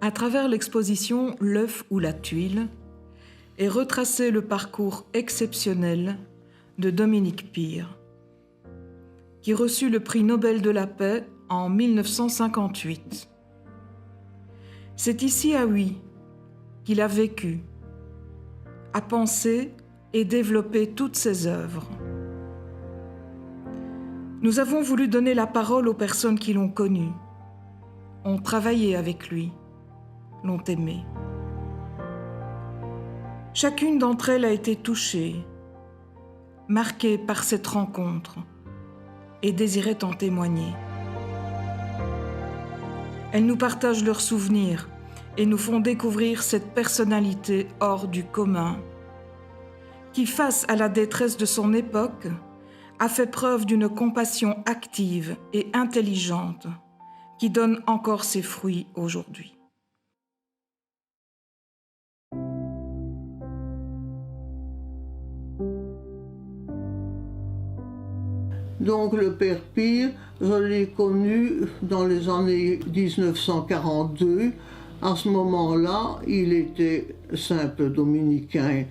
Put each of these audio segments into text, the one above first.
À travers l'exposition L'œuf ou la tuile est retracé le parcours exceptionnel de Dominique Pire, qui reçut le prix Nobel de la paix en 1958. C'est ici à Huy qu'il a vécu, a pensé et développé toutes ses œuvres. Nous avons voulu donner la parole aux personnes qui l'ont connu, ont travaillé avec lui, l'ont aimé. Chacune d'entre elles a été touchée, marquée par cette rencontre et désirait en témoigner. Elles nous partagent leurs souvenirs et nous font découvrir cette personnalité hors du commun qui, face à la détresse de son époque, a fait preuve d'une compassion active et intelligente qui donne encore ses fruits aujourd'hui. Donc le père Pire, je l'ai connu dans les années 1942. À ce moment-là, il était simple dominicain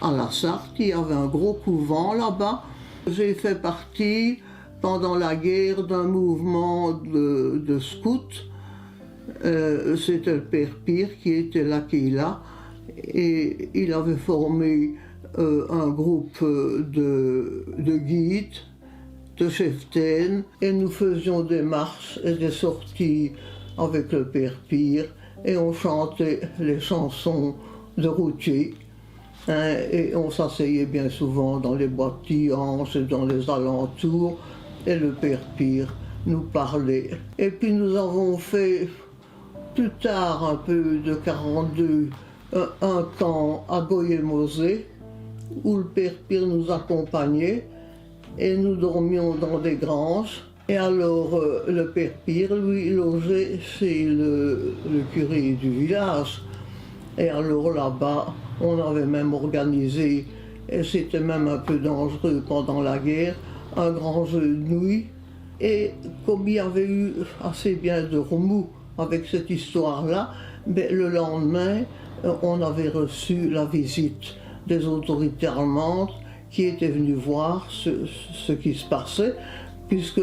à la Sarthe. Il y avait un gros couvent là-bas. J'ai fait partie pendant la guerre d'un mouvement de scouts. C'était le père Pire qui était là, et il avait formé un groupe de guides, de cheftaines, et nous faisions des marches et des sorties avec le père Pire, et on chantait les chansons de routiers, hein, et on s'asseyait bien souvent dans les bois de Tihange et dans les alentours, et le père Pire nous parlait. Et puis nous avons fait plus tard, un peu de 42, un camp à Goyemosé, où le père Pire nous accompagnait, et nous dormions dans des granges. Et alors le père Pire, lui, logeait chez le curé du village. Et alors là-bas, on avait même organisé, et c'était même un peu dangereux pendant la guerre, un grand jeu de nuit. Et comme il y avait eu assez bien de remous avec cette histoire-là, le lendemain, on avait reçu la visite des autorités allemandes qui étaient venues voir ce qui se passait, puisque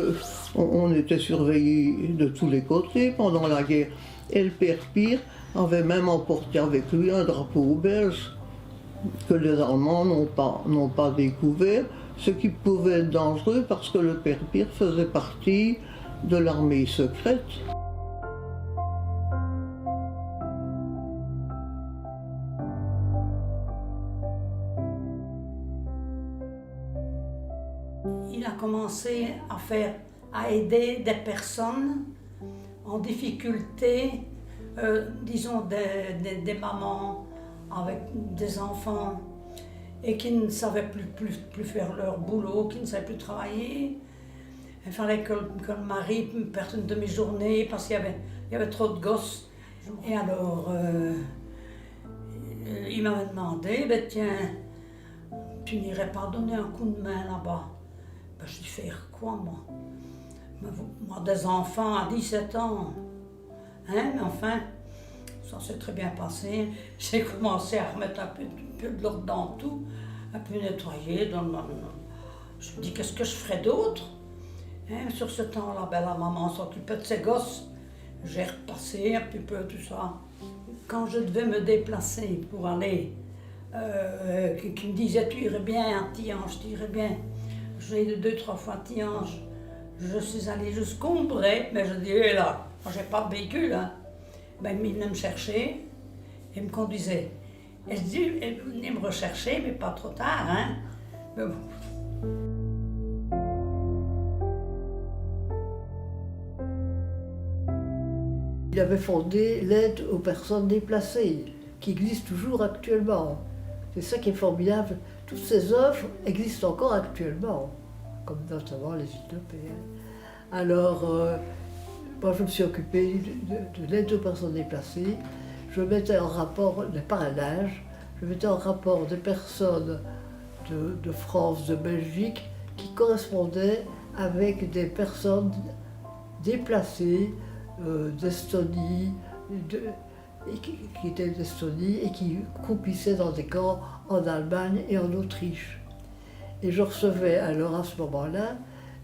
on était surveillés de tous les côtés pendant la guerre. Et le père Pire avait même emporté avec lui un drapeau belge que les Allemands n'ont pas découvert, ce qui pouvait être dangereux parce que le père Pire faisait partie de l'armée secrète. Il a commencé à aider des personnes en difficulté, disons des mamans avec des enfants et qui ne savaient plus faire leur boulot, qui ne savaient plus travailler. Il fallait que le mari perde une demi-journée parce qu'il y avait trop de gosses. Et alors, il m'avait demandé, tiens, tu n'irais pas donner un coup de main là-bas? Je dis, faire quoi, moi? Moi, des enfants à 17 ans. Hein, mais enfin, ça s'est très bien passé. J'ai commencé à remettre un peu de l'ordre dans tout, un peu nettoyer. Je me dis, qu'est-ce que je ferais d'autre? Hein, sur ce temps-là, la maman s'occupait de ses gosses. J'ai repassé un petit peu tout ça. Quand je devais me déplacer pour aller, qui me disait, tu irais bien à Tihange, tu irais bien. J'ai eu 2-3 fois Tihange. Je suis allée jusqu'au Combray, mais je dis, hé là, moi j'ai pas de véhicule. Hein. Il venait me chercher et me conduisait. Et je dis, venez me rechercher, mais pas trop tard. Hein. Mais bon. Il avait fondé l'aide aux personnes déplacées, qui existe toujours actuellement. C'est ça qui est formidable. Toutes ces œuvres existent encore actuellement, comme notamment les Utopées. Alors, moi je me suis occupée de l'aide aux personnes déplacées. Je mettais en rapport les parrainages, je mettais en rapport des personnes de France, de Belgique, qui correspondaient avec des personnes déplacées d'Estonie, qui était d'Estonie et qui croupissait dans des camps en Allemagne et en Autriche. Et je recevais alors à ce moment-là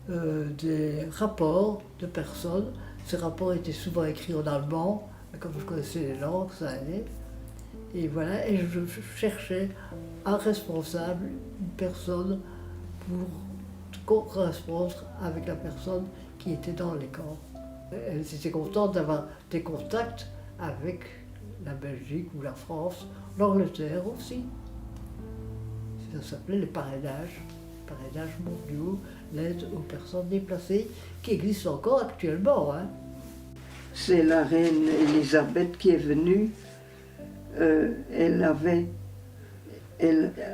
des rapports de personnes. Ces rapports étaient souvent écrits en allemand, comme je connaissais les langues, ça allait. Et voilà, et je cherchais un responsable, une personne pour correspondre avec la personne qui était dans les camps. Elle était contente d'avoir des contacts avec la Belgique ou la France, l'Angleterre aussi. Ça s'appelait les parrainages mondiaux, l'aide aux personnes déplacées, qui existe encore actuellement. Hein. C'est la reine Elisabeth qui est venue.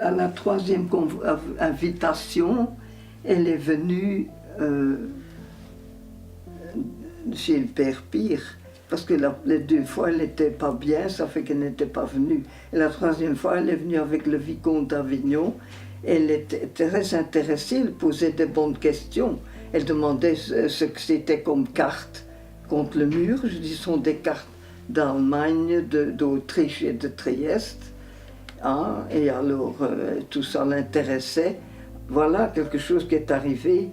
À la troisième invitation, elle est venue chez le père Pire, parce que les 2 fois elle n'était pas bien, ça fait qu'elle n'était pas venue. Et la 3e fois, elle est venue avec le vicomte d'Avignon. Elle était très intéressée, elle posait des bonnes questions. Elle demandait ce que c'était comme carte contre le mur. Je dis, ce sont des cartes d'Allemagne, d'Autriche et de Trieste. Hein? Et alors, tout ça l'intéressait. Voilà quelque chose qui est arrivé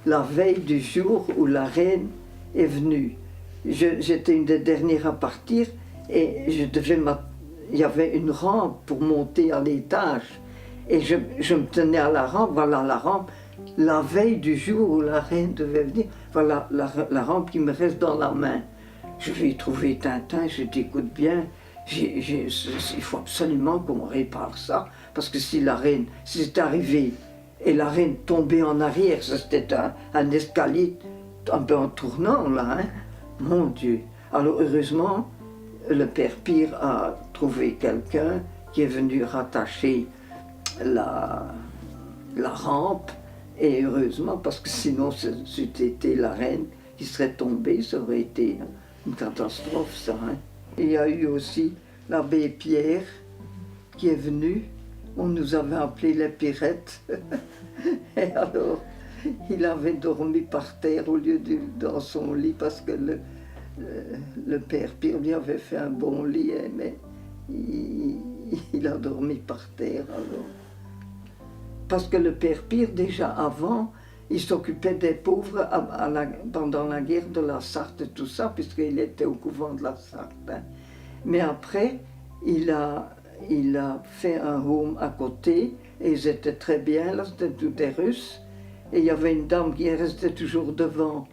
la veille du jour où la reine est venue. J'étais une des dernières à partir et il y avait une rampe pour monter à l'étage. Et je me tenais à la rampe, voilà la rampe, la veille du jour où la reine devait venir, voilà la rampe qui me reste dans la main. Je vais y trouver Tintin, je dis, écoute bien, il faut absolument qu'on répare ça, parce que si c'est arrivé, et la reine tombait en arrière, c'était un escalier un peu en tournant là, hein. Mon Dieu. Alors heureusement, le père Pire a trouvé quelqu'un qui est venu rattacher la rampe, et heureusement, parce que sinon c'était été la reine qui serait tombée, ça aurait été une catastrophe ça. Hein. Il y a eu aussi l'abbé Pierre qui est venu, on nous avait appelés les Pirettes, et alors il avait dormi par terre au lieu dans son lit, parce que le père Pierre lui avait fait un bon lit, mais il a dormi par terre alors. Parce que le père Pire, déjà avant, il s'occupait des pauvres pendant la guerre de la Sarthe et tout ça, puisqu'il était au couvent de la Sarthe. Hein. Mais après, il a fait un home à côté, et ils étaient très bien, là c'était tous des Russes. Et il y avait une dame qui restait toujours devant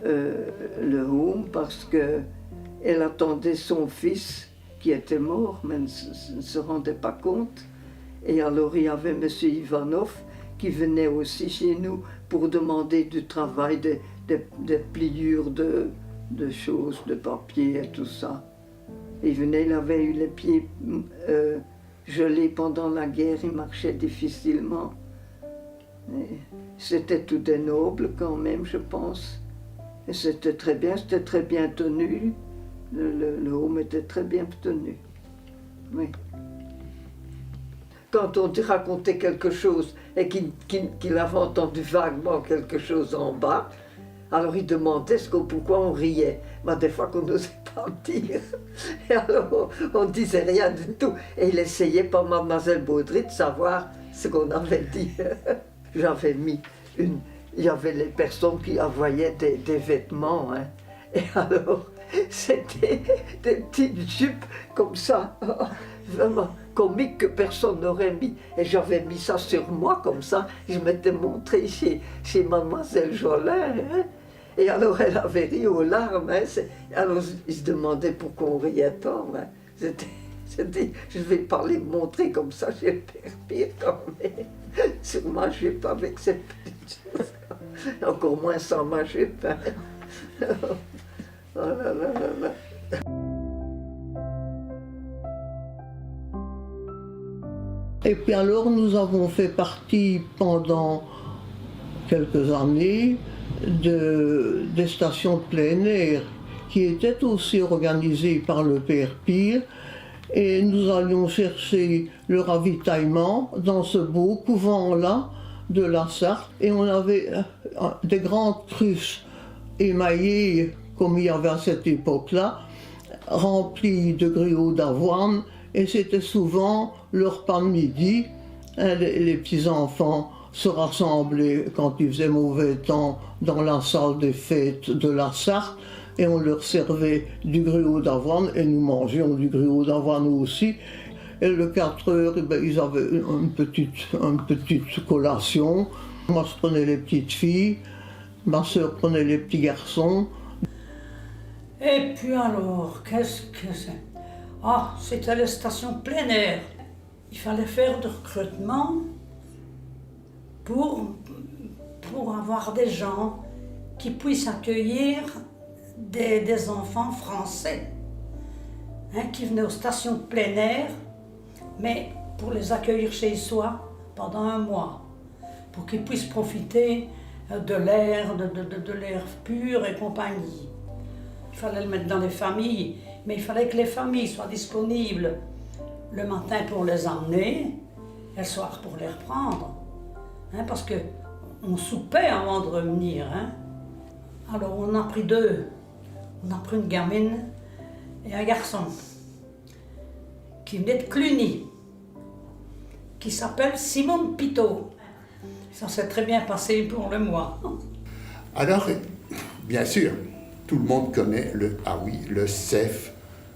le home, parce qu'elle attendait son fils, qui était mort, mais ne se rendait pas compte. Et alors il y avait M. Ivanov qui venait aussi chez nous pour demander du travail, des pliures de choses, de papier et tout ça. Il venait, il avait eu les pieds gelés pendant la guerre, il marchait difficilement. C'était tout des nobles quand même, je pense. Et c'était très bien tenu. Le home était très bien tenu. Oui. Quand on racontait quelque chose et qu'il avait entendu vaguement quelque chose en bas, alors il demandait pourquoi on riait. Mais des fois qu'on n'osait pas dire. Et alors on ne disait rien du tout. Et il essayait par mademoiselle Baudry de savoir ce qu'on avait dit. J'avais mis il y avait les personnes qui envoyaient des vêtements. Hein. Et alors c'était des petites jupes comme ça. Vraiment comique que personne n'aurait mis. Et j'avais mis ça sur moi comme ça. Je m'étais montrée chez mademoiselle Jolin. Hein. Et alors elle avait ri aux larmes. Hein. Alors il se demandait pourquoi on riait tant. Hein. C'était, je ne vais pas les montrer comme ça chez le père Pire quand même. Sur ma jupe avec cette petite chose. Encore moins sans ma jupe. Hein. Oh là là là là. Et puis alors nous avons fait partie pendant quelques années des stations de plein air qui étaient aussi organisées par le père Pire, et nous allions chercher le ravitaillement dans ce beau couvent-là de la Sarthe, et on avait des grandes cruches émaillées comme il y avait à cette époque-là, remplis de gruau d'avoine et c'était souvent le repas de midi. Les petits-enfants se rassemblaient quand il faisait mauvais temps dans la salle des fêtes de la Sarthe et on leur servait du gruau d'avoine et nous mangions du gruau d'avoine aussi. Et le 4 heures, ils avaient une petite collation. Moi, je prenais les petites filles, ma soeur prenait les petits garçons. Et puis alors, qu'est-ce que c'est? Ah, c'était les stations plein air. Il fallait faire du recrutement pour avoir des gens qui puissent accueillir des enfants français qui venaient aux stations de plein air, mais pour les accueillir chez soi pendant un mois, pour qu'ils puissent profiter de l'air, de l'air pur et compagnie. Il fallait le mettre dans les familles, mais il fallait que les familles soient disponibles le matin pour les emmener et le soir pour les reprendre. Parce qu'on soupait avant de revenir. Alors on a pris deux. On a pris une gamine et un garçon qui venait de Cluny, qui s'appelle Simon Pitot. Ça s'est très bien passé pour le mois. Alors, bien sûr, tout le monde connaît le CEF,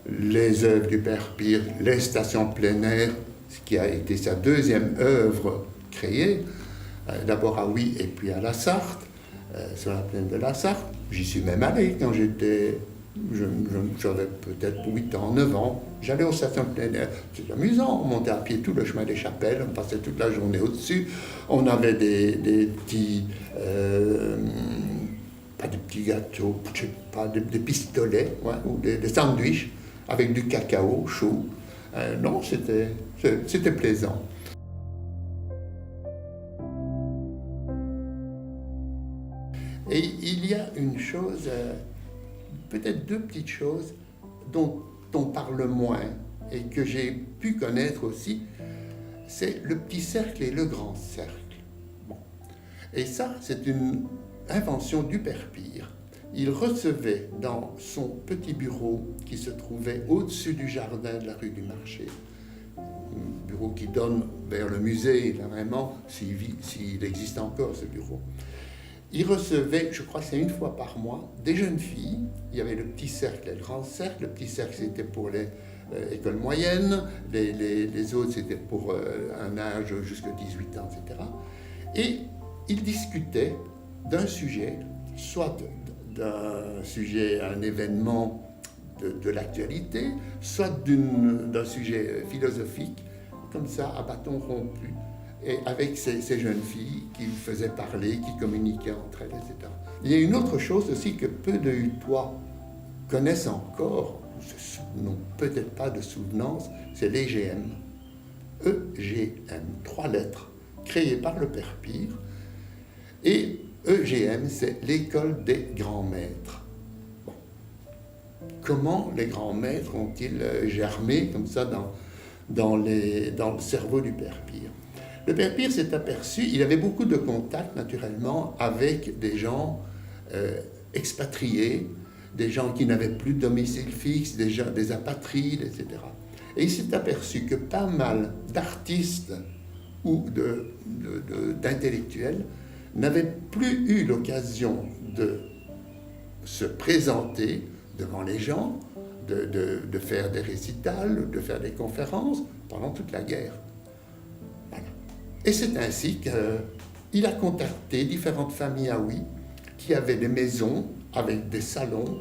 les œuvres du Père Pire, les stations plein air, ce qui a été sa deuxième œuvre créée, d'abord à Huy et puis à la Sarthe, sur la plaine de la Sarthe. J'y suis même allé quand j'avais peut-être 8 ans, 9 ans. J'allais aux stations plein air. C'était amusant, on montait à pied tout le chemin des Chapelles, on passait toute la journée au-dessus. On avait des petits... pas des petits gâteaux, je sais pas, des pistolets, ou des sandwichs avec du cacao chaud. Non, c'était plaisant. Et il y a une chose, peut-être deux petites choses dont on parle moins et que j'ai pu connaître aussi, c'est le petit cercle et le grand cercle. Bon. Et ça, c'est une invention du Père Pire. Il recevait dans son petit bureau qui se trouvait au-dessus du jardin de la rue du Marché, un bureau qui donne vers le musée, là vraiment, s'il existe encore ce bureau. Il recevait, je crois que c'est une fois par mois, des jeunes filles. Il y avait le petit cercle et le grand cercle. Le petit cercle, c'était pour les écoles moyennes. Les autres, c'était pour un âge jusqu'à 18 ans, etc. Et ils discutaient d'un sujet, soit d'un sujet, un événement de l'actualité, soit d'un sujet philosophique, comme ça, à bâton rompu, et avec ces jeunes filles qui faisaient parler, qui communiquaient entre elles, etc. Il y a une autre chose aussi que peu de Hutois connaissent encore, n'ont peut-être pas de souvenance, c'est l'EGM. EGM, 3 lettres, créées par le Père Pire. Et EGM, c'est l'école des grands maîtres. Bon. Comment les grands maîtres ont-ils germé comme ça dans le cerveau du Père Pire? Le Père Pire s'est aperçu, il avait beaucoup de contacts naturellement avec des gens expatriés, des gens qui n'avaient plus de domicile fixe, des apatrides, etc. Et il s'est aperçu que pas mal d'artistes ou d'intellectuels n'avaient plus eu l'occasion de se présenter devant les gens, de faire des récitals, de faire des conférences pendant toute la guerre. Voilà. Et c'est ainsi qu'il a contacté différentes familles à Huy qui avaient des maisons avec des salons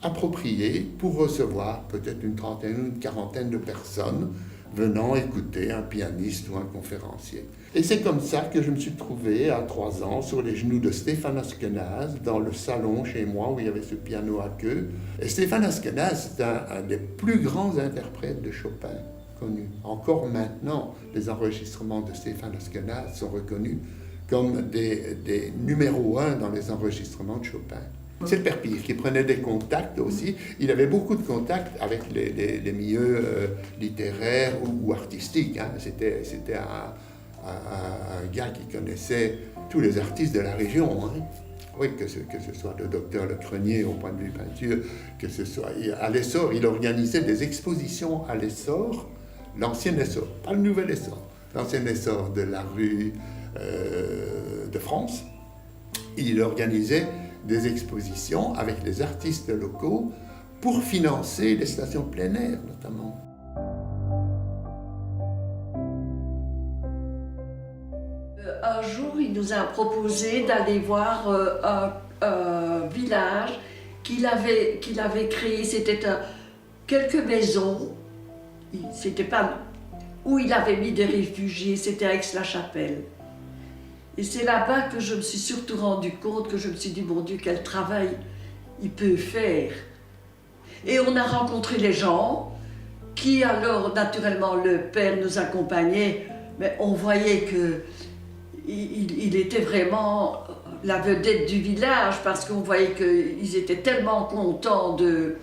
appropriés pour recevoir peut-être une trentaine ou une quarantaine de personnes venant écouter un pianiste ou un conférencier. Et c'est comme ça que je me suis trouvé à 3 ans sur les genoux de Stéphane Askenaz dans le salon chez moi où il y avait ce piano à queue. Et Stéphane Askenaz, c'est un des plus grands interprètes de Chopin connus. Encore maintenant, les enregistrements de Stéphane Askenaz sont reconnus comme des numéros 1 dans les enregistrements de Chopin. C'est le Père Pire qui prenait des contacts aussi. Il avait beaucoup de contacts avec les milieux littéraires ou artistiques. Hein. C'était un gars qui connaissait tous les artistes de la région. Hein. Oui, que ce soit le docteur Le Crenier au point de vue peinture, que ce soit à l'Essor, il organisait des expositions à l'Essor, l'ancien Essor, pas le nouvel Essor, l'ancien Essor de la rue de France. Il organisait des expositions avec les artistes locaux pour financer les stations plein air notamment. Un jour, il nous a proposé d'aller voir un village qu'il avait créé. C'était quelques maisons. C'était pas où il avait mis des réfugiés, c'était à Aix-la-Chapelle. Et c'est là-bas que je me suis surtout rendu compte, que je me suis dit, mon Dieu, quel travail il peut faire. Et on a rencontré les gens qui, alors, naturellement, le père nous accompagnait, mais on voyait que il était vraiment la vedette du village parce qu'on voyait qu'ils étaient tellement contents de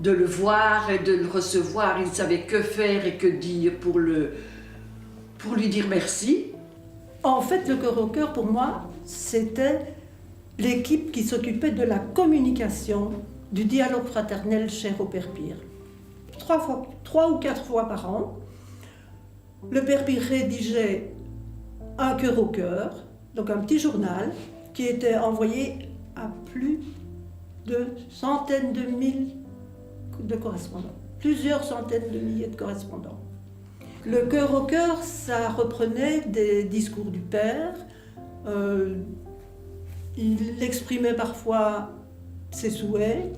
le voir et de le recevoir. Ils ne savaient que faire et que dire pour lui dire merci. En fait, le Cœur au Cœur, pour moi, c'était l'équipe qui s'occupait de la communication, du dialogue fraternel cher au Père Pire. 3 ou 4 fois par an, le Père Pire rédigeait un Cœur au Cœur, donc un petit journal qui était envoyé à plus de centaines de mille de correspondants, plusieurs centaines de milliers de correspondants. Le Cœur au Cœur, ça reprenait des discours du Père, il exprimait parfois ses souhaits,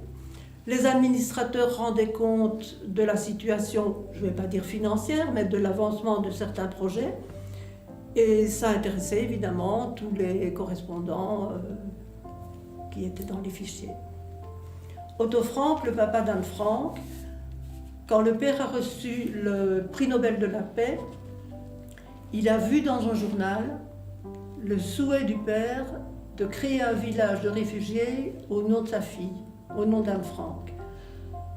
les administrateurs rendaient compte de la situation, je ne vais pas dire financière, mais de l'avancement de certains projets. Et ça intéressait évidemment tous les correspondants qui étaient dans les fichiers. Otto Frank, le papa d'Anne Frank, quand le père a reçu le prix Nobel de la paix, il a vu dans un journal le souhait du père de créer un village de réfugiés au nom de sa fille, au nom d'Anne Frank.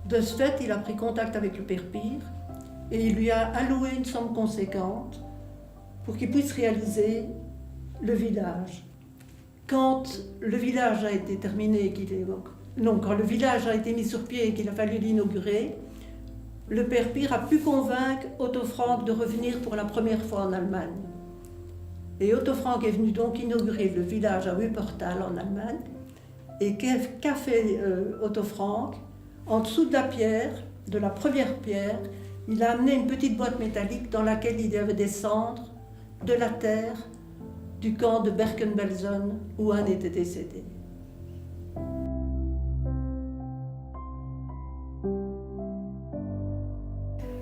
De ce fait, il a pris contact avec le père Pire et il lui a alloué une somme conséquente pour qu'il puisse réaliser le village. Quand le village a été terminé, quand le village a été mis sur pied et qu'il a fallu l'inaugurer, le père Pire a pu convaincre Otto Frank de revenir pour la première fois en Allemagne. Et Otto Frank est venu donc inaugurer le village à Wuppertal en Allemagne. Et qu'a fait Otto Frank? En dessous de la pierre, de la première pierre, il a amené une petite boîte métallique dans laquelle il y avait des cendres de la terre du camp de Bergen-Belsen où Anne était décédée.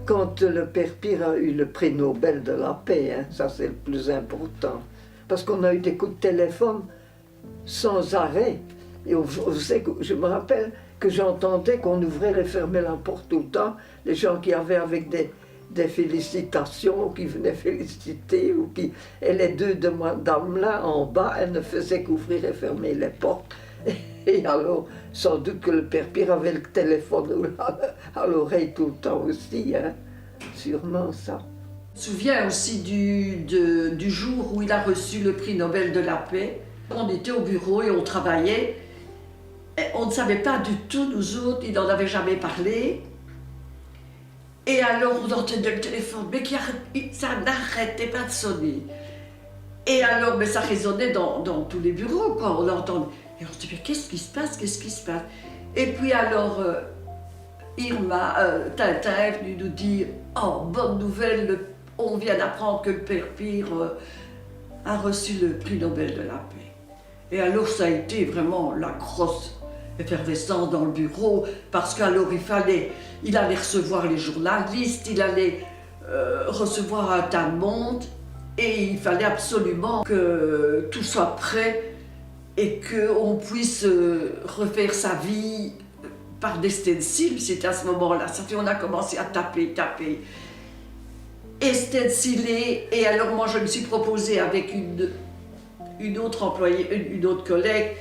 Quand le père Pire a eu le prix Nobel de la paix, hein, ça c'est le plus important, parce qu'on a eu des coups de téléphone sans arrêt. Et je me rappelle que j'entendais qu'on ouvrait et fermait la porte tout le temps, les gens qui avaient avec des félicitations, qui venaient féliciter, et les deux dames-là en bas, elles ne faisaient qu'ouvrir et fermer les portes. Et alors, sans doute que le père Pire avait le téléphone à l'oreille tout le temps aussi, hein. Sûrement ça. Je me souviens aussi du jour où il a reçu le prix Nobel de la paix. On était au bureau et on travaillait. Et on ne savait pas du tout, nous autres, il n'en avait jamais parlé. Et alors on entendait le téléphone, mais ça n'arrêtait pas de sonner. Et alors, mais ça résonnait dans tous les bureaux, quoi. On entendait. Et on se dit, mais qu'est-ce qui se passe, qu'est-ce qui se passe? Et puis alors, Tintin est venu nous dire, oh, bonne nouvelle, on vient d'apprendre que le père Pire a reçu le prix Nobel de la paix. Et alors, ça a été vraiment la grosse effervescence dans le bureau, parce qu'alors il allait recevoir les journalistes, il allait recevoir un tas de monde, et il fallait absolument que tout soit prêt et qu'on puisse refaire sa vie par des stencils. C'était à ce moment-là. Ça fait on a commencé à taper. Et stenciler. Et alors moi je me suis proposée avec une autre employée, une autre collègue,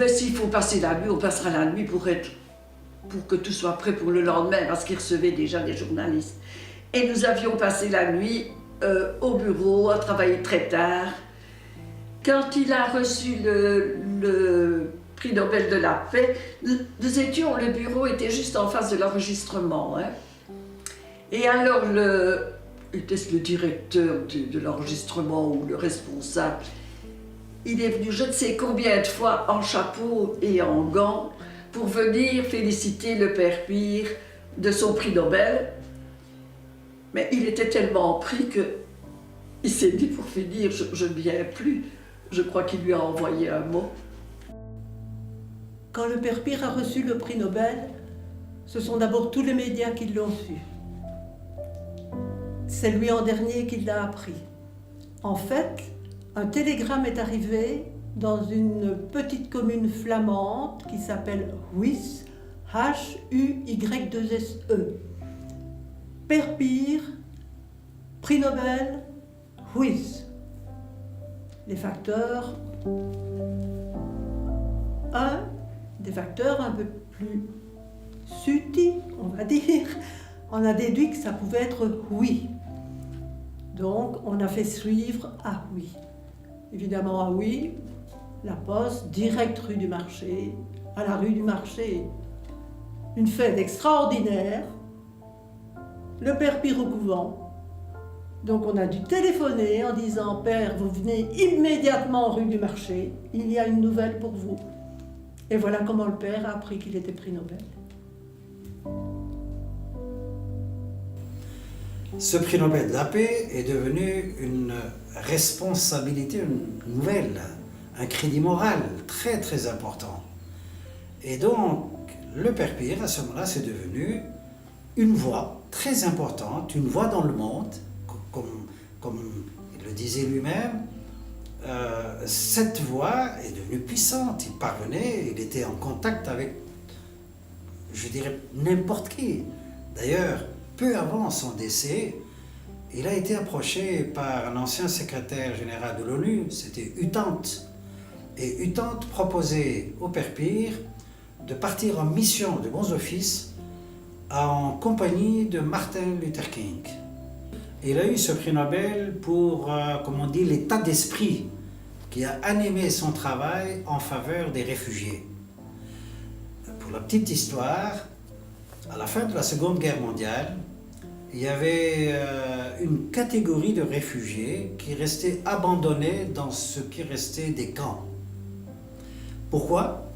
s'il faut passer la nuit, on passera la nuit pour que tout soit prêt pour le lendemain, parce qu'ils recevaient déjà des journalistes. Et nous avions passé la nuit au bureau, à travailler très tard. Quand il a reçu le prix Nobel de la paix, nous étions, le bureau était juste en face de l'enregistrement. Hein. Et alors, était-ce le directeur de l'enregistrement ou le responsable, il est venu je ne sais combien de fois en chapeau et en gants pour venir féliciter le père Pire de son prix Nobel. Mais il était tellement pris qu'il s'est dit pour finir, je ne viens plus. Je crois qu'il lui a envoyé un mot. Quand le père Pire a reçu le prix Nobel, ce sont d'abord tous les médias qui l'ont su. C'est lui en dernier qui l'a appris. En fait, un télégramme est arrivé dans une petite commune flamande qui s'appelle Huys, H-U-Y-2-S-E. Père Pire, prix Nobel, Huys. Les facteurs, des facteurs un peu plus sutis, on va dire, on a déduit que ça pouvait être oui. Donc, on a fait suivre à oui. Évidemment, à oui, la poste, direct rue du Marché, à la rue du Marché. Une fête extraordinaire, le père Pire au couvent. Donc, on a dû téléphoner en disant « Père, vous venez immédiatement rue du Marché, il y a une nouvelle pour vous. » Et voilà comment le père a appris qu'il était prix Nobel. Ce prix Nobel de la paix est devenu une responsabilité nouvelle, un crédit moral très très important. Et donc, le père Pire, à ce moment-là, c'est devenu une voix très importante, une voix dans le monde, comme il le disait lui-même. Cette voix est devenue puissante, il parvenait, il était en contact avec, je dirais, n'importe qui. D'ailleurs, peu avant son décès, il a été approché par un ancien secrétaire général de l'ONU, c'était Utante. Et Utante proposait au père Pire de partir en mission de bons offices en compagnie de Martin Luther King. Il a eu ce prix Nobel pour, comme on dit, l'état d'esprit qui a animé son travail en faveur des réfugiés. Pour la petite histoire, à la fin de la Seconde Guerre mondiale, il y avait une catégorie de réfugiés qui restaient abandonnés dans ce qui restait des camps. Pourquoi?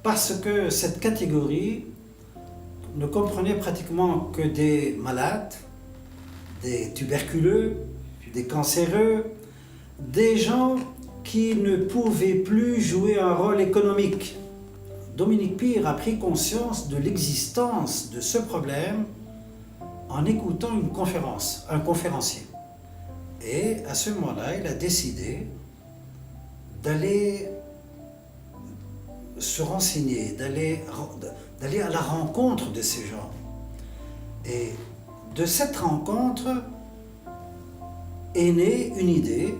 Parce que cette catégorie ne comprenait pratiquement que des malades, des tuberculeux, des cancéreux, des gens qui ne pouvaient plus jouer un rôle économique. Dominique Pire a pris conscience de l'existence de ce problème en écoutant une conférence, un conférencier. Et à ce moment-là, il a décidé d'aller se renseigner, d'aller à la rencontre de ces gens. Et de cette rencontre est née une idée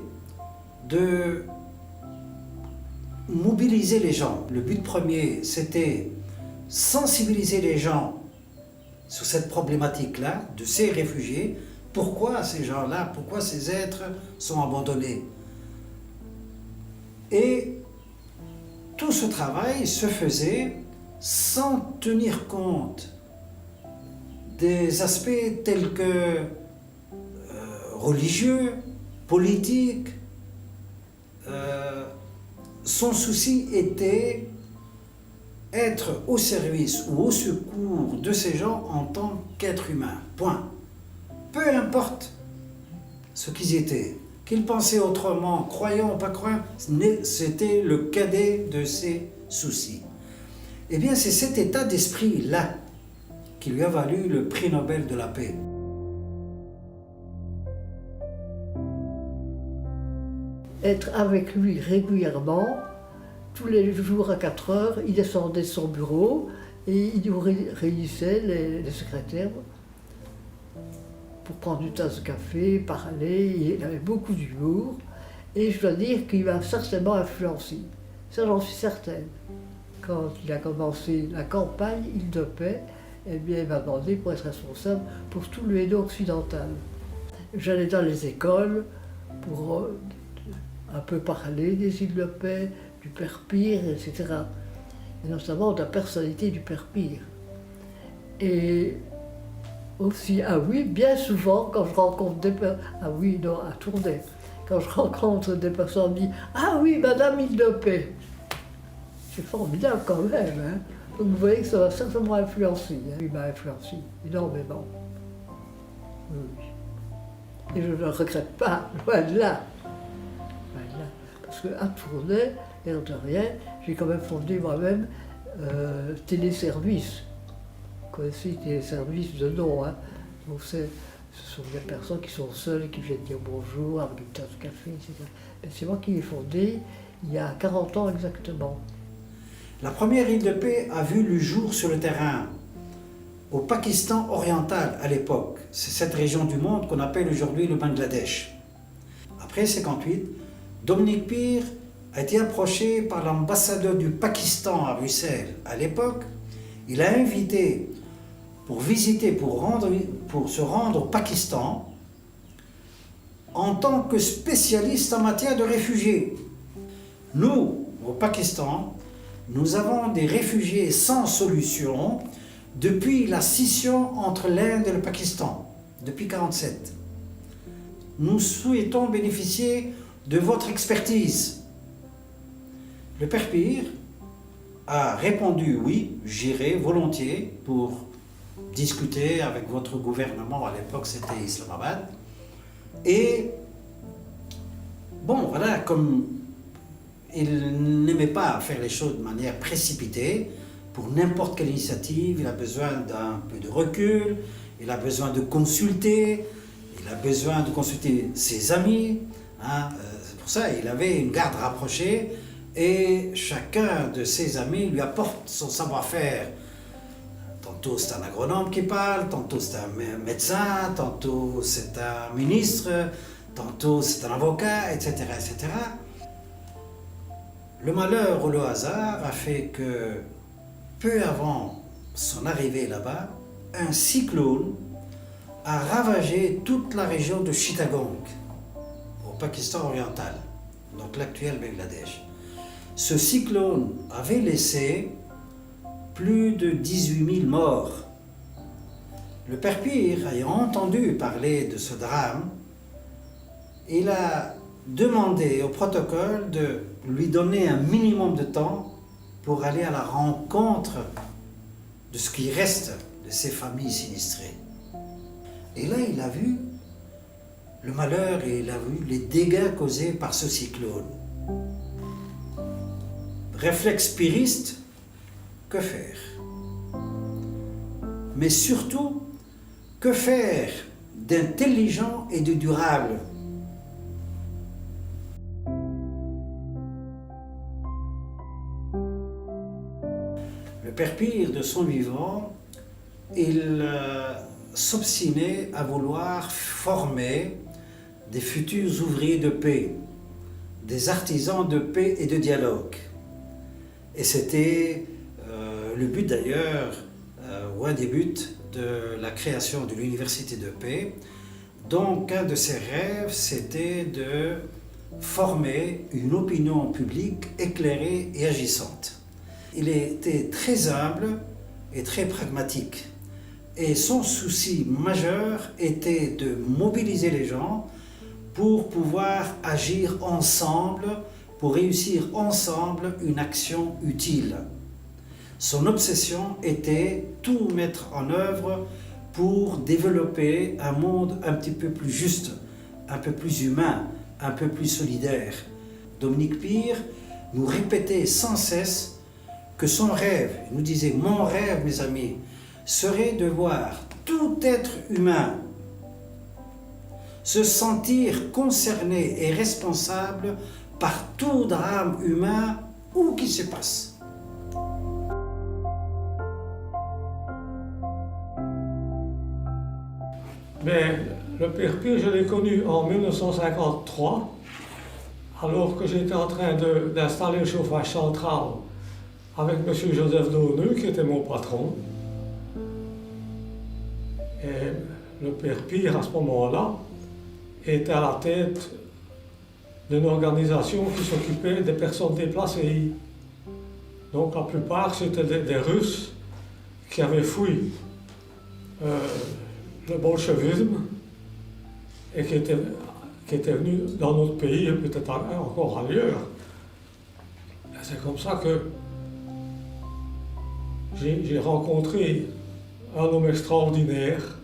de mobiliser les gens. Le but premier, c'était sensibiliser les gens sur cette problématique-là, de ces réfugiés. Pourquoi ces gens-là, pourquoi ces êtres sont abandonnés? Et tout ce travail se faisait sans tenir compte des aspects tels que religieux, politiques. Son souci était être au service ou au secours de ces gens en tant qu'êtres humains. Point. Peu importe ce qu'ils étaient, qu'ils pensaient autrement, croyants ou pas croyants, c'était le cadet de ses soucis. Eh bien, c'est cet état d'esprit-là qui lui a valu le prix Nobel de la paix. Être avec lui régulièrement, tous les jours à 4 heures, il descendait de son bureau et il nous réunissait, les secrétaires, pour prendre une tasse de café, parler. Il avait beaucoup d'humour et je dois dire qu'il m'a certainement influencé. Ça, j'en suis certaine. Quand il a commencé la campagne Île de Paix, eh bien, il m'a demandé pour être responsable pour tout le Hainaut occidental. J'allais dans les écoles pour un peu parlé des îles de paix, du Père Pire, etc. Et notamment de la personnalité du Père Pire. Et aussi, ah oui, bien souvent, quand je rencontre des personnes, ah oui, non, à Tournai, quand je rencontre des personnes, me disent « Ah oui, Madame Île de Paix !» C'est formidable quand même, hein. Donc vous voyez que ça m'a certainement influencé, hein. Il m'a influencé énormément. Oui, oui. Et je ne le regrette pas, loin de là. Loin de là. Parce qu'à Tournai, l'air de rien, j'ai quand même fondé moi-même Téléservice. Vous connaissez Téléservice de nom, hein. Donc ce sont des personnes qui sont seules et qui viennent dire bonjour avec une tasse de café, etc. Mais c'est moi qui l'ai fondé il y a 40 ans exactement. La première île de paix a vu le jour sur le terrain, au Pakistan oriental à l'époque. C'est cette région du monde qu'on appelle aujourd'hui le Bangladesh. Après 1958, Dominique Pire a été approché par l'ambassadeur du Pakistan à Bruxelles. À l'époque, il a invité pour visiter, pour se rendre au Pakistan en tant que spécialiste en matière de réfugiés. Nous, au Pakistan, nous avons des réfugiés sans solution depuis la scission entre l'Inde et le Pakistan, depuis 1947. Nous souhaitons bénéficier de votre expertise. Le Père Pire a répondu oui, j'irai volontiers pour discuter avec votre gouvernement, à l'époque c'était Islamabad. Et bon, voilà, comme il n'aimait pas faire les choses de manière précipitée, pour n'importe quelle initiative, il a besoin d'un peu de recul, il a besoin de consulter, il a besoin de consulter ses amis, hein. C'est pour ça qu'il avait une garde rapprochée et chacun de ses amis lui apporte son savoir-faire. Tantôt c'est un agronome qui parle, tantôt c'est un médecin, tantôt c'est un ministre, tantôt c'est un avocat, etc., etc. Le malheur ou le hasard a fait que, peu avant son arrivée là-bas, un cyclone a ravagé toute la région de Chittagong, au Pakistan oriental, donc l'actuel Bangladesh. Ce cyclone avait laissé plus de 18 000 morts. Le Père Pire, ayant entendu parler de ce drame, il a demandé au protocole de lui donner un minimum de temps pour aller à la rencontre de ce qui reste de ces familles sinistrées. Et là, il a vu le malheur et il a vu les dégâts causés par ce cyclone. Réflexe piriste, que faire? Mais surtout, que faire d'intelligent et de durable? Le Père Pire, de son vivant, il s'obstinait à vouloir former des futurs ouvriers de paix, des artisans de paix et de dialogue. Et c'était le but d'ailleurs, ou un des buts de la création de l'Université de paix. Donc un de ses rêves, c'était de former une opinion publique éclairée et agissante. Il était très humble et très pragmatique. Et son souci majeur était de mobiliser les gens pour pouvoir agir ensemble, pour réussir ensemble une action utile. Son obsession était tout mettre en œuvre pour développer un monde un petit peu plus juste, un peu plus humain, un peu plus solidaire. Dominique Pire nous répétait sans cesse que son rêve, il nous disait « Mon rêve, mes amis, serait de voir tout être humain se sentir concerné et responsable par tout drame humain où qu'il se passe. » Mais le Père Pire, je l'ai connu en 1953, alors que j'étais en train d'installer le chauffage central avec M. Joseph Dauneux, qui était mon patron. Et le Père Pire, à ce moment-là, était à la tête d'une organisation qui s'occupait des personnes déplacées. Donc la plupart, c'était des Russes qui avaient fui le bolchevisme et qui étaient venus dans notre pays et peut-être encore ailleurs. Et c'est comme ça que j'ai rencontré un homme extraordinaire.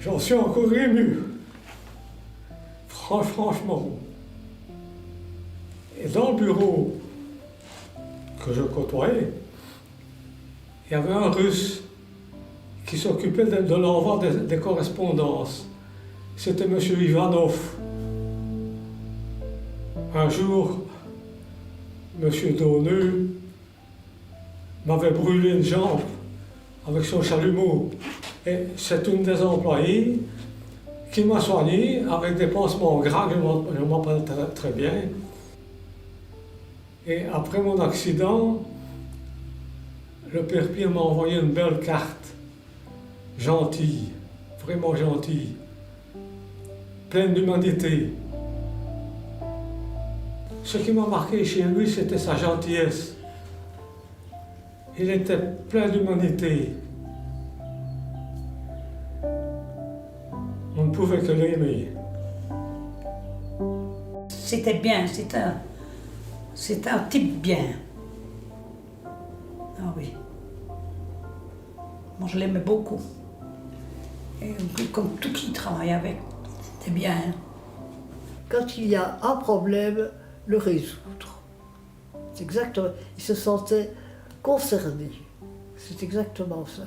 J'en suis encore ému. Franchement. Et dans le bureau que je côtoyais, il y avait un Russe qui s'occupait de l'envoi des correspondances. C'était M. Ivanov. Un jour, M. Dauneux m'avait brûlé une jambe avec son chalumeau. Et c'est une des employées qui m'a soigné avec des pansements gras, je m'en rappelle très bien. Et après mon accident, le père Pierre m'a envoyé une belle carte, gentille, vraiment gentille, pleine d'humanité. Ce qui m'a marqué chez lui, c'était sa gentillesse. Il était plein d'humanité. On ne pouvait que l'aimer. C'était bien, c'était un type bien. Ah oui. Moi, je l'aimais beaucoup. Et comme tout qui travaille avec, c'était bien. Quand il y a un problème, le résoudre. C'est exactement. Il se sentait concerné. C'est exactement ça.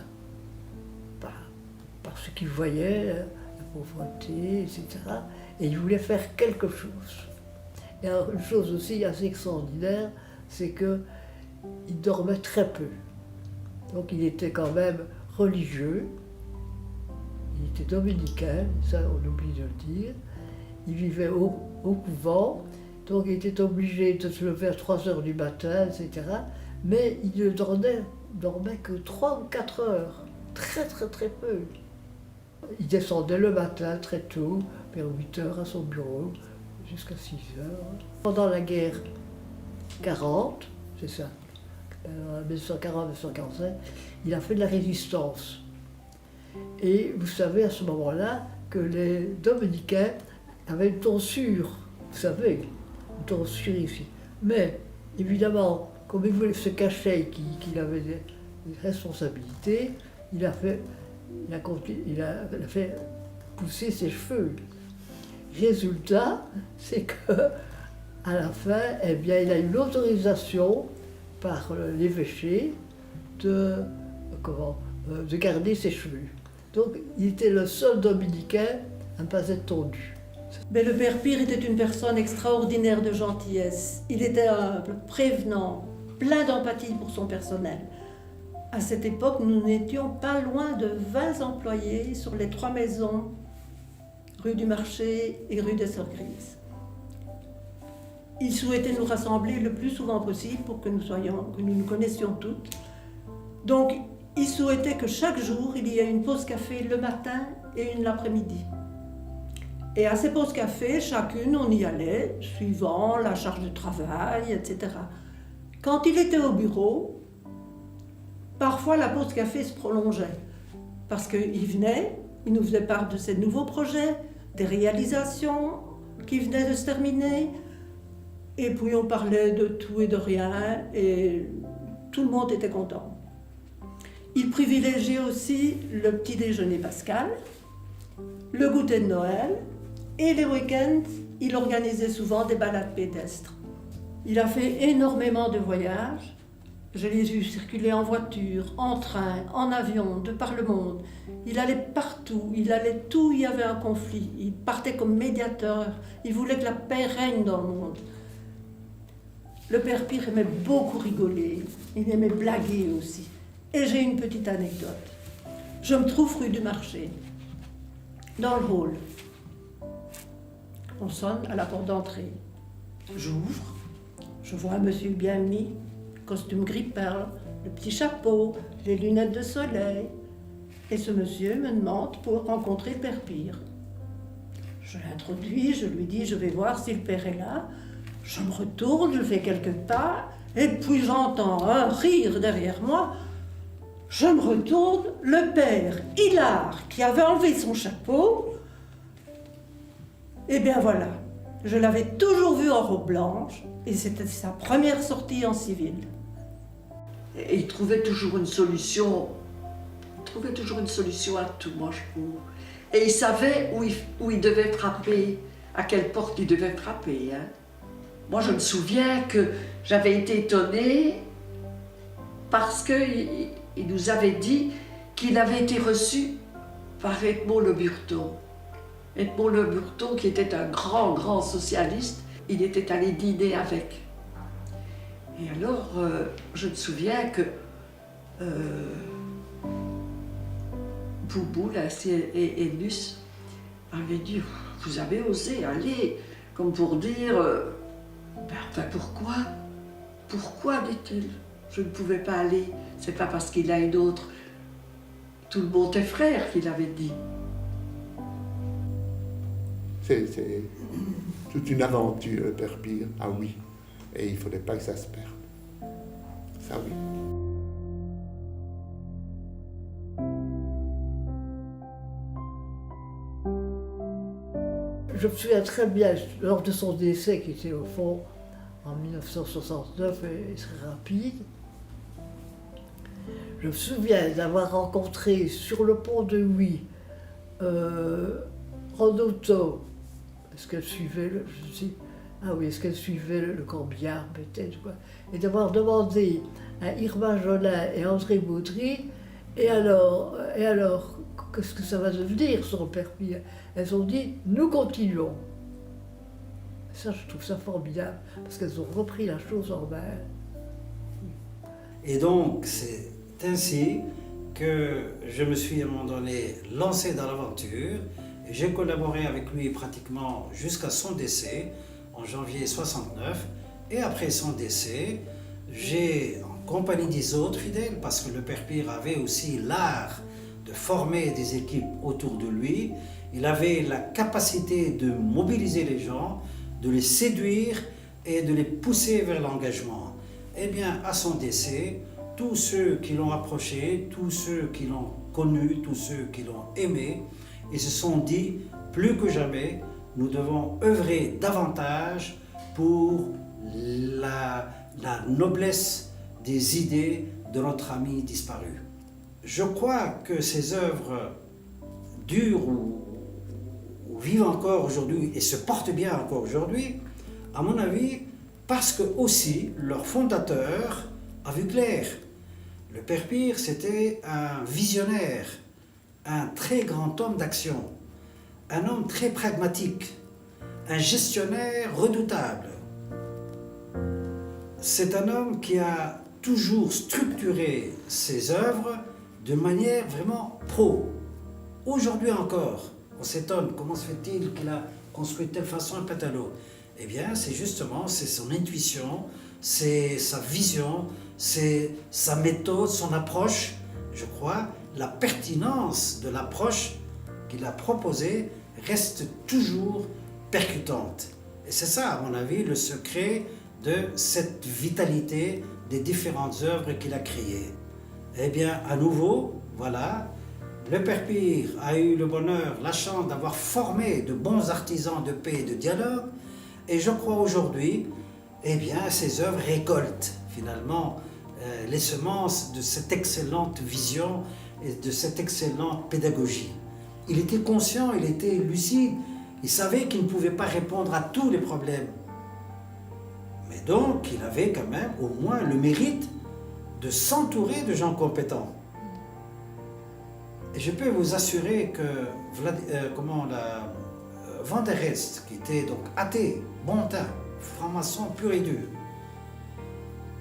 Par ce qu'il voyait, la pauvreté, etc. Et il voulait faire quelque chose. Et une chose aussi assez extraordinaire, c'est qu'il dormait très peu. Donc il était quand même religieux. Il était dominicain, ça on oublie de le dire. Il vivait au couvent, donc il était obligé de se lever à 3 heures du matin, etc. Mais il ne dormait que 3 ou 4 heures, très peu. Il descendait le matin très tôt, vers 8 heures à son bureau, jusqu'à 6 heures. Pendant la guerre 40, c'est ça, 1940-1945, il a fait de la résistance. Et vous savez à ce moment-là que les dominicains avaient une tonsure, vous savez, une tonsure ici. Mais évidemment, comme il voulait se cacher qu'il avait des responsabilités, il a fait pousser ses cheveux. Résultat, c'est que à la fin, eh bien, il a eu l'autorisation par l'évêché de garder ses cheveux. Donc, il était le seul dominicain à ne pas être tondu. Mais le père Pire était une personne extraordinaire de gentillesse. Il était humble, prévenant, plein d'empathie pour son personnel. À cette époque, nous n'étions pas loin de 20 employés sur les 3 maisons, rue du Marché et rue des Sœurs Grises. Il souhaitait nous rassembler le plus souvent possible pour que nous nous connaissions toutes. Donc, il souhaitait que chaque jour, il y ait une pause café le matin et une l'après-midi. Et à ces pauses café, chacune, on y allait, suivant la charge de travail, etc. Quand il était au bureau, parfois la pause café se prolongeait, parce qu'il venait, il nous faisait part de ses nouveaux projets, des réalisations qui venaient de se terminer, et puis on parlait de tout et de rien, et tout le monde était content. Il privilégiait aussi le petit déjeuner pascal, le goûter de Noël, et les week-ends, il organisait souvent des balades pédestres. Il a fait énormément de voyages. Je l'ai vu circuler en voiture, en train, en avion, de par le monde. Il allait partout, il allait tout où il y avait un conflit. Il partait comme médiateur. Il voulait que la paix règne dans le monde. Le père Pire aimait beaucoup rigoler. Il aimait blaguer aussi. Et j'ai une petite anecdote. Je me trouve rue du Marché, dans le hall. On sonne à la porte d'entrée. J'ouvre. Je vois un monsieur bien mis, costume gris-perle, le petit chapeau, les lunettes de soleil. Et ce monsieur me demande pour rencontrer le père Pire. Je l'introduis, je lui dis, je vais voir si le père est là. Je me retourne, je fais quelques pas, et puis j'entends un rire derrière moi. Je me retourne, le père Hilar, qui avait enlevé son chapeau. Eh bien voilà, je l'avais toujours vu en robe blanche, et c'était sa première sortie en civil. Et il trouvait toujours une solution. Il trouvait toujours une solution à tout, moi je trouve. Et il savait où il devait frapper, à quelle porte il devait frapper. Hein. Moi je me souviens que j'avais été étonnée parce qu'il nous avait dit qu'il avait été reçu par Edmond Le Burton. Edmond Le Burton, qui était un grand socialiste, il était allé dîner avec. Et alors, je me souviens que Boubou, là, et Luce, avaient dit, vous avez osé aller, comme pour dire, enfin pourquoi? Pourquoi, dit-il, je ne pouvais pas aller? C'est pas parce qu'il a une autre. Tout le monde est frère, qu'il avait dit. C'est toute une aventure, le père Pire. Ah oui. Et il ne faudrait pas que ça se perde. Ça oui. Je me souviens très bien, lors de son décès, qui était au fond en 1969 et très rapide, je me souviens d'avoir rencontré sur le pont de Huy Rodotto, est-ce qu'elle suivait le corbillard peut-être, quoi, et d'avoir demandé à Irma Jolin et André Baudry, et alors, qu'est-ce que ça va devenir sur le père Pire? Elles ont dit, nous continuons. Ça, je trouve ça formidable, parce qu'elles ont repris la chose en main. Et donc, c'est ainsi que je me suis à un moment donné lancé dans l'aventure. J'ai collaboré avec lui pratiquement jusqu'à son décès, en janvier 69. Et après son décès, j'ai, en compagnie des autres fidèles, parce que le père Pire avait aussi l'art de former des équipes autour de lui, il avait la capacité de mobiliser les gens, de les séduire et de les pousser vers l'engagement. Eh bien, à son décès, tous ceux qui l'ont approché, tous ceux qui l'ont connu, tous ceux qui l'ont aimé, ils se sont dit, plus que jamais, nous devons œuvrer davantage pour la noblesse des idées de notre ami disparu. Je crois que ces œuvres durent ou vivent encore aujourd'hui et se portent bien encore aujourd'hui, à mon avis, parce que aussi leur fondateur a vu clair. Le père Pire, c'était un visionnaire, un très grand homme d'action, un homme très pragmatique, un gestionnaire redoutable. C'est un homme qui a toujours structuré ses œuvres de manière vraiment pro. Aujourd'hui encore, on s'étonne, comment se fait-il qu'il a construit de telle façon un pétalo? Eh bien, c'est son intuition, c'est sa vision, c'est sa méthode, son approche. Je crois, la pertinence de l'approche qu'il a proposée reste toujours percutante. Et c'est ça, à mon avis, le secret de cette vitalité des différentes œuvres qu'il a créées. Eh bien, à nouveau, voilà, le père Pire a eu le bonheur, la chance d'avoir formé de bons artisans de paix et de dialogue, et je crois aujourd'hui, eh bien, ces œuvres récoltent finalement les semences de cette excellente vision et de cette excellente pédagogie. Il était conscient, il était lucide, il savait qu'il ne pouvait pas répondre à tous les problèmes. Mais donc, il avait quand même au moins le mérite de s'entourer de gens compétents. Et je peux vous assurer que Van der Rest, qui était donc athée, bon teint, franc-maçon pur et dur,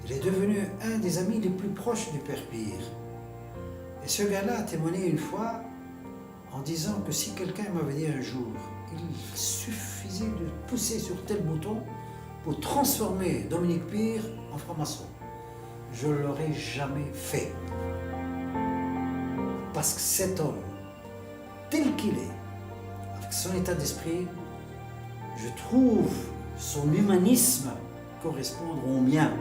il est devenu un des amis les plus proches du père Pire. Et ce gars-là a témoigné une fois en disant que si quelqu'un m'avait dit un jour, il suffisait de pousser sur tel bouton pour transformer Dominique Pire en franc-maçon, je ne l'aurais jamais fait. Parce que cet homme, tel qu'il est, avec son état d'esprit, je trouve son humanisme correspondre au mien.